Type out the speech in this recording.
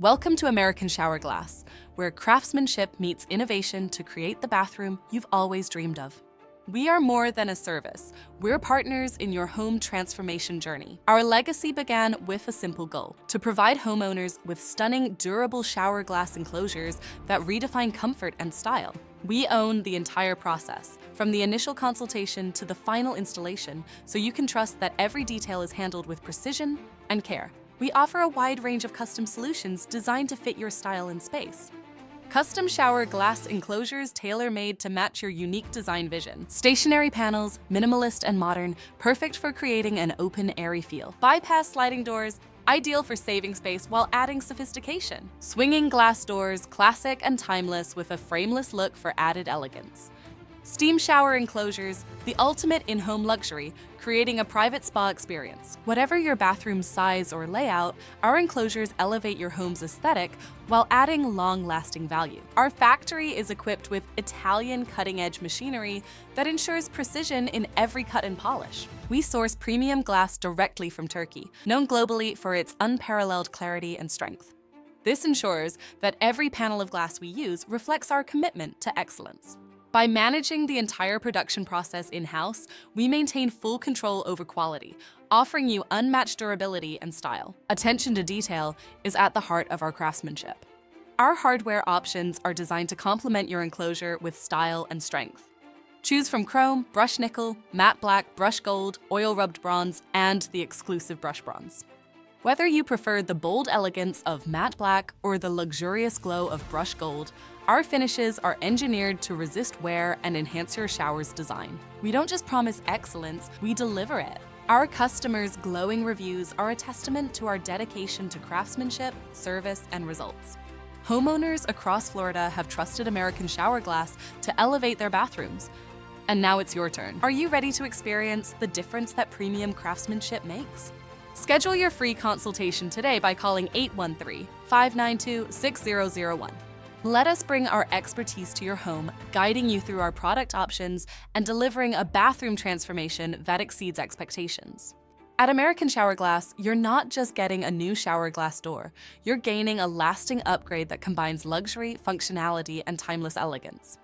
Welcome to American Shower Glass, where craftsmanship meets innovation to create the bathroom you've always dreamed of. We are more than a service. We're partners in your home transformation journey. Our legacy began with a simple goal: to provide homeowners with stunning, durable shower glass enclosures that redefine comfort and style. We own the entire process, from the initial consultation to the final installation, so you can trust that every detail is handled with precision and care. We offer a wide range of custom solutions designed to fit your style and space. Custom shower glass enclosures tailor-made to match your unique design vision. Stationary panels, minimalist and modern, perfect for creating an open, airy feel. Bypass sliding doors, ideal for saving space while adding sophistication. Swinging glass doors, classic and timeless with a frameless look for added elegance. Steam shower enclosures, the ultimate in-home luxury, creating a private spa experience. Whatever your bathroom's size or layout, our enclosures elevate your home's aesthetic while adding long-lasting value. Our factory is equipped with Italian cutting-edge machinery that ensures precision in every cut and polish. We source premium glass directly from Turkey, known globally for its unparalleled clarity and strength. This ensures that every panel of glass we use reflects our commitment to excellence. By managing the entire production process in-house, we maintain full control over quality, offering you unmatched durability and style. Attention to detail is at the heart of our craftsmanship. Our hardware options are designed to complement your enclosure with style and strength. Choose from chrome, brushed nickel, matte black, brushed gold, oil-rubbed bronze, and the exclusive brushed bronze. Whether you prefer the bold elegance of matte black or the luxurious glow of brushed gold, our finishes are engineered to resist wear and enhance your shower's design. We don't just promise excellence, we deliver it. Our customers' glowing reviews are a testament to our dedication to craftsmanship, service, and results. Homeowners across Florida have trusted American Shower Glass to elevate their bathrooms. And now it's your turn. Are you ready to experience the difference that premium craftsmanship makes? Schedule your free consultation today by calling 813-592-6001. Let us bring our expertise to your home, guiding you through our product options and delivering a bathroom transformation that exceeds expectations. At American Shower Glass, you're not just getting a new shower glass door, you're gaining a lasting upgrade that combines luxury, functionality, and timeless elegance.